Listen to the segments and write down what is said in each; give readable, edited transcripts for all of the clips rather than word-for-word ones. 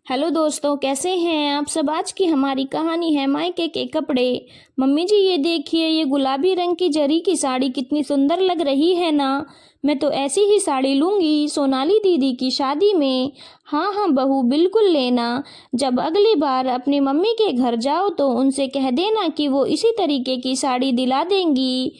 Hello दोस्तों, कैसे हैं आप सब। आज की हमारी कहानी है मायके के कपड़े। मम्मी जी, ये देखिए, ये गुलाबी रंग की जरी की साड़ी कितनी सुंदर लग रही है ना। मैं तो ऐसी ही साड़ी लूंगी सोनाली दीदी की शादी में। हाँ हाँ बहू, बिल्कुल लेना। जब अगली बार अपनी मम्मी के घर जाओ तो उनसे कह देना कि वो इसी तरीके की साड़ी दिला देंगी।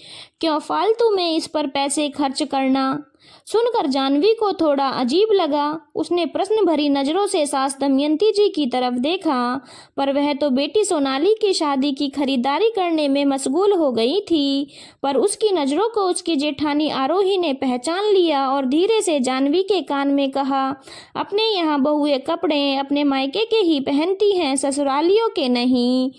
क्यों फालतू में इस पर पैसे खर्च करना। सुनकर जानवी को थोड़ा अजीब लगा। उसने प्रश्न भरी नजरों से सास दमयंती जी की तरफ देखा, पर वह तो बेटी सोनाली की शादी की खरीदारी करने में मशगूल हो गई थी। पर उसकी नजरों को उसकी जेठानी आरोही ने पहचान लिया और धीरे से जानवी के कान में कहा, अपने यहाँ बहुएं कपड़े अपने मायके के ही पहनती हैं, ससुरालियों के नहीं।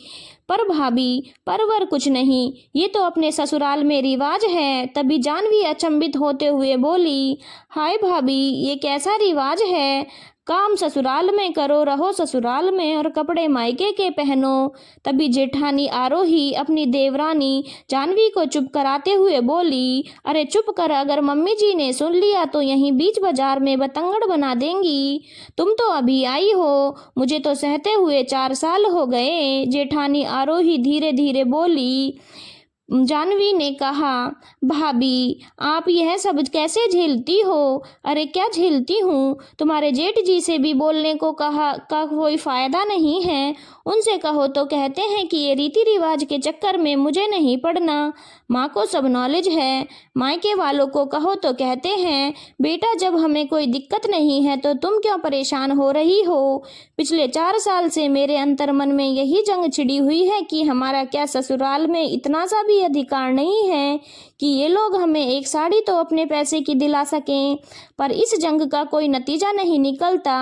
पर भाभी, परवर कुछ नहीं, ये तो अपने ससुराल में रिवाज है। तभी जानवी अचंभित होते हुए बोली, हाय भाभी, ये कैसा रिवाज है। काम ससुराल में करो, रहो ससुराल में, और कपड़े मायके के पहनो। तभी जेठानी आरोही अपनी देवरानी जानवी को चुप कराते हुए बोली, अरे चुप कर, अगर मम्मी जी ने सुन लिया तो यहीं बीच बाजार में बतंगड़ बना देंगी। तुम तो अभी आई हो, मुझे तो सहते हुए 4 साल हो गए। जेठानी आरोही धीरे धीरे बोली। जानवी ने कहा, भाभी आप यह सब कैसे झेलती हो। अरे क्या झेलती हूँ, तुम्हारे जेठ जी से भी बोलने को कहा का कोई फायदा नहीं है। उनसे कहो तो कहते हैं कि ये रीति रिवाज के चक्कर में मुझे नहीं पड़ना। माँ को सब नॉलेज है। मायके वालों को कहो तो कहते हैं, बेटा जब हमें कोई दिक्कत नहीं है तो तुम क्यों परेशान हो रही हो। पिछले 4 साल से मेरे अंतर मन में यही जंग छिड़ी हुई है कि हमारा क्या ससुराल में इतना सा भी अधिकार नहीं है कि ये लोग हमें एक साड़ी तो अपने पैसे की दिला सकें। पर इस जंग का कोई नतीजा नहीं निकलता।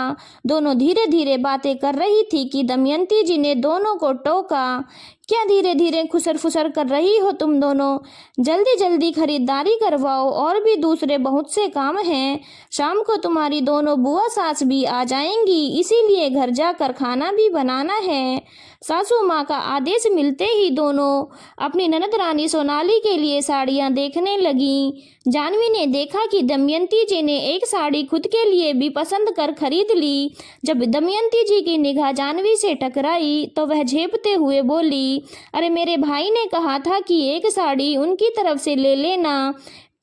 दोनों धीरे धीरे बातें कर रही थी कि दमयंती जी ने दोनों को टोका, क्या धीरे धीरे खुसर फुसर कर रही हो तुम दोनों। जल्दी जल्दी खरीदारी करवाओ, और भी दूसरे बहुत से काम हैं। शाम को तुम्हारी दोनों बुआ सास भी आ जाएंगी, इसीलिए घर जाकर खाना भी बनाना है। सासू माँ का आदेश मिलते ही दोनों अपनी ननद रानी सोनाली के लिए साड़ियाँ देखने लगी। जानवी ने देखा कि दमयंती जी ने एक साड़ी खुद के लिए भी पसंद कर खरीद ली। जब दमयंती जी की निगाह जानवी से टकराई तो वह झेपते हुए बोली, अरे मेरे भाई ने कहा था कि एक साड़ी उनकी तरफ से ले लेना,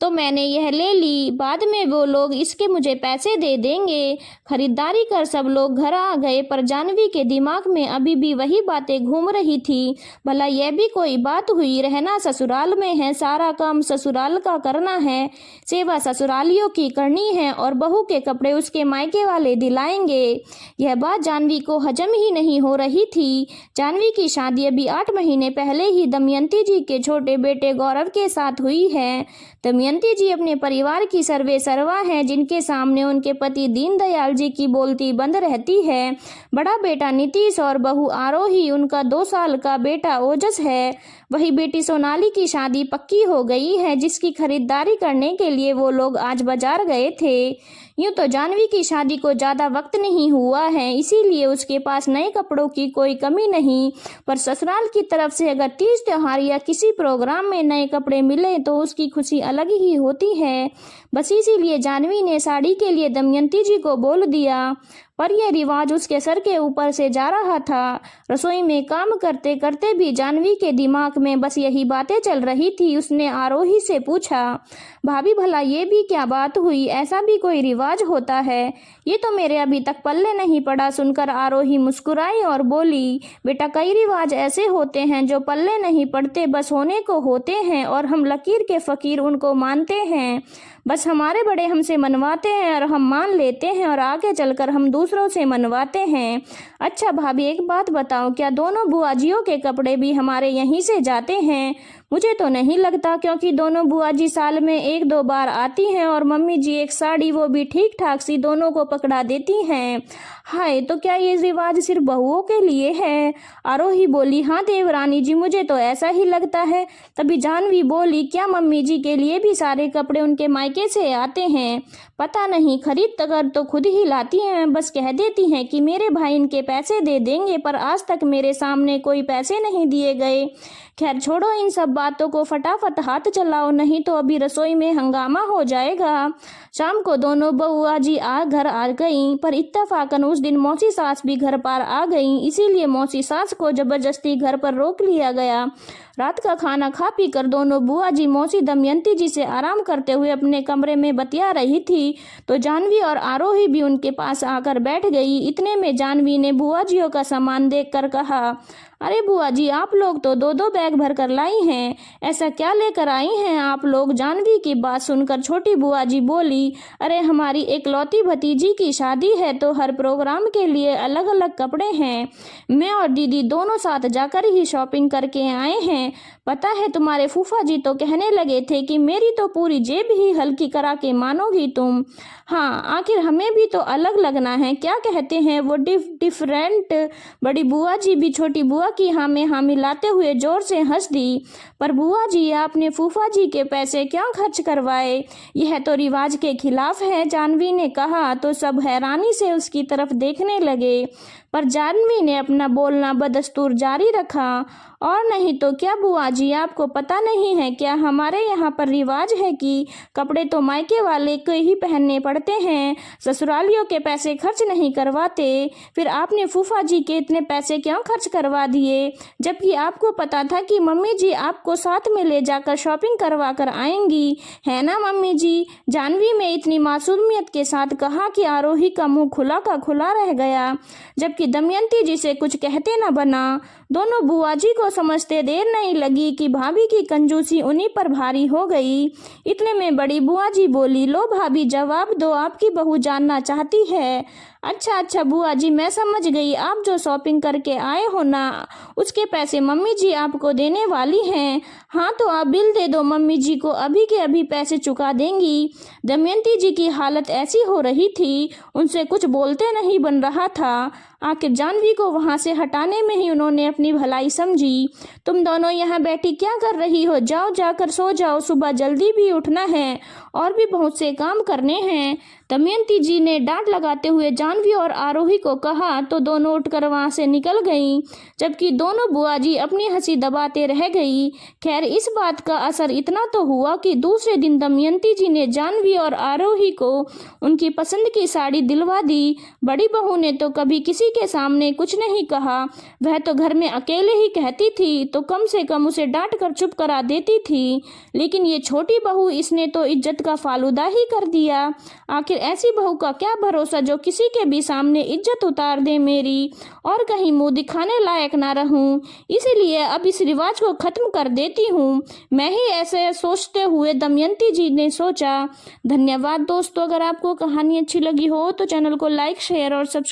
तो मैंने यह ले ली। बाद में वो लोग इसके मुझे पैसे दे देंगे। खरीदारी कर सब लोग घर आ गए, पर जानवी के दिमाग में अभी भी वही बातें घूम रही थी। भला यह भी कोई बात हुई, रहना ससुराल में है, सारा काम ससुराल का करना है, सेवा ससुरालियों की करनी है, और बहू के कपड़े उसके मायके वाले दिलाएंगे। यह बात जानवी को हजम ही नहीं हो रही थी। जानवी की शादी अभी 8 महीने पहले ही दमयंती जी के छोटे बेटे गौरव के साथ हुई है। दमयंती जी अपने परिवार की सर्वे सर्वा हैं, जिनके सामने उनके पति दीनदयाल जी की बोलती बंद रहती है। बड़ा बेटा नीतीश और बहू आरोही, उनका 2 साल का बेटा ओजस है। वही बेटी सोनाली की शादी पक्की हो गई है, जिसकी खरीदारी करने के लिए वो लोग आज बाजार गए थे। यूं तो जानवी की शादी को ज़्यादा वक्त नहीं हुआ है, इसीलिए उसके पास नए कपड़ों की कोई कमी नहीं। पर ससुराल की तरफ से अगर तीज त्योहार या किसी प्रोग्राम में नए कपड़े मिले तो उसकी खुशी अलग ही होती है। बस इसीलिए जानवी ने साड़ी के लिए दमयंती जी को बोल दिया। पर यह रिवाज उसके सर के ऊपर से जा रहा था। रसोई में काम करते करते भी जानवी के दिमाग में बस यही बातें चल रही थी। उसने आरोही से पूछा, भाभी भला ये भी क्या बात हुई, ऐसा भी कोई रिवाज होता है। ये तो मेरे अभी तक पल्ले नहीं पड़ा। सुनकर आरोही मुस्कुराई और बोली, बेटा कई रिवाज ऐसे होते हैं जो पल्ले नहीं पड़ते, बस होने को होते हैं, और हम लकीर के फकीर उनको मानते हैं। बस हमारे बड़े हमसे मनवाते हैं और हम मान लेते हैं, और आगे चलकर हम दूसरों से मनवाते हैं। अच्छा भाभी, एक बात बताओ, क्या दोनों बुआजियों के कपड़े भी हमारे यहीं से जाते हैं। मुझे तो नहीं लगता, क्योंकि दोनों बुआ जी साल में 1-2 बार आती हैं, और मम्मी जी एक साड़ी, वो भी ठीक ठाक सी, दोनों को पकड़ा देती हैं। हाय, तो क्या ये रिवाज सिर्फ बहुओं के लिए है। आरोही बोली, हाँ देवरानी जी, मुझे तो ऐसा ही लगता है। तभी जानवी बोली, क्या मम्मी जी के लिए भी सारे कपड़े उनके मायके से आते हैं। पता नहीं, खरीद कर तो खुद ही लाती हैं, बस कह देती हैं कि मेरे भाई इनके पैसे दे देंगे, पर आज तक मेरे सामने कोई पैसे नहीं दिए गए। खैर छोड़ो इन सब बातों को फटाफट हाथ चलाओ, नहीं तो अभी रसोई में हंगामा हो जाएगा। शाम को दोनों बुआ जी घर आ गईं, पर इत्तेफाकन उस दिन मौसी सास भी घर पर आ गईं, इसीलिए मौसी सास को जबरदस्ती घर पर रोक लिया गया। रात का खाना खा पी कर दोनों बुआ जी मौसी दमयंती जी से आराम करते हुए अपने कमरे में बतिया रही थी, तो जानवी और आरोही भी उनके पास आकर बैठ गई। इतने में जानवी ने बुआ जियों का सामान देखकर कहा, अरे बुआ जी, आप लोग तो 2-2 बैग भर कर लाई हैं, ऐसा क्या लेकर आई हैं आप लोग? जानवी की बात सुनकर छोटी बुआ जी बोली, अरे हमारी एकलौती भतीजी की शादी है तो हर प्रोग्राम के लिए अलग अलग कपड़े हैं। मैं और दीदी दोनों साथ जाकर ही शॉपिंग करके आए हैं। पता है, तुम्हारे फूफा जी तो कहने लगे थे कि मेरी तो पूरी जेब ही हल्की करा के मानोगी तुम। हाँ, आखिर हमें भी तो अलग लगना है, क्या कहते हैं वो, डिफरेंट। बड़ी बुआ जी भी छोटी बुआ की हाँ में हाँ मिलाते हुए जोर से हंस दी। पर बुआ जी, आपने फूफा जी के पैसे क्यों खर्च करवाए? यह तो रिवाज के खिलाफ है, जानवी ने कहा। तो सब हैरानी से उसकी तरफ देखने लगे, पर जानवी ने अपना बोलना बदस्तूर जारी रखा, और नहीं तो क्या बुआ जी, आपको पता नहीं है क्या, हमारे यहाँ पर रिवाज है कि कपड़े तो मायके वाले को ही पहनने पड़ते हैं, ससुरालियों के पैसे खर्च नहीं करवाते। फिर आपने फूफा जी के इतने पैसे क्यों खर्च करवा दिए, जबकि आपको पता था कि मम्मी जी आपको साथ में ले जाकर शॉपिंग करवा कर आएंगी, है ना मम्मी जी? जानवी में इतनी मासूमियत के साथ कहा कि आरोही का मुंह खुला का खुला रह गया, जबकि दमयंती जी से कुछ कहते न बना। दोनों बुआ जी को समझते देर नहीं लगी कि भाभी की कंजूसी उन्हीं पर भारी हो गई। इतने में बड़ी बुआ जी बोली, लो भाभी, जवाब दो, आपकी बहू जानना चाहती है। अच्छा बुआ जी, मैं समझ गई, आप जो शॉपिंग करके आए हो ना, उसके पैसे मम्मी जी आपको देने वाली हैं। हाँ, तो आप बिल दे दो, मम्मी जी को अभी के अभी पैसे चुका देंगी। दमयंती जी की हालत ऐसी हो रही थी, उनसे कुछ बोलते नहीं बन रहा था। आखिर जानवी को वहां से हटाने में ही उन्होंने अपनी भलाई समझी। तुम दोनों यहाँ बैठी क्या कर रही हो? जाओ, जाकर सो जाओ, सुबह जल्दी भी उठना है और भी बहुत से काम करने हैं। दमयंती जी ने डांट लगाते हुए जानवी और आरोही को कहा, तो दोनों उठकर वहां से निकल गईं, जबकि दोनों बुआ जी अपनी हंसी दबाते रह गई। खैर, इस बात का असर इतना तो हुआ कि दूसरे दिन दमयंती जी ने जानवी और आरोही को उनकी पसंद की साड़ी दिलवा दी। बड़ी बहू ने तो कभी किसी के सामने कुछ नहीं कहा, वह तो घर में अकेले ही कहती थी तो कम से कम उसे डांट कर चुप करा देती थी, लेकिन ये छोटी बहू, इसने तो इज्जत का फालूदा ही कर दिया। आखिर ऐसी बहू का क्या भरोसा जो किसी के भी सामने इज्जत उतार दे मेरी, और कहीं मुंह दिखाने लायक ना रहूं। इसीलिए अब इस रिवाज को खत्म कर देती हूँ, मैं ही ऐसे सोचते हुए दमयंती जी ने सोचा। धन्यवाद दोस्तों, अगर आपको कहानी अच्छी लगी हो तो चैनल को लाइक, शेयर और सब्सक्राइब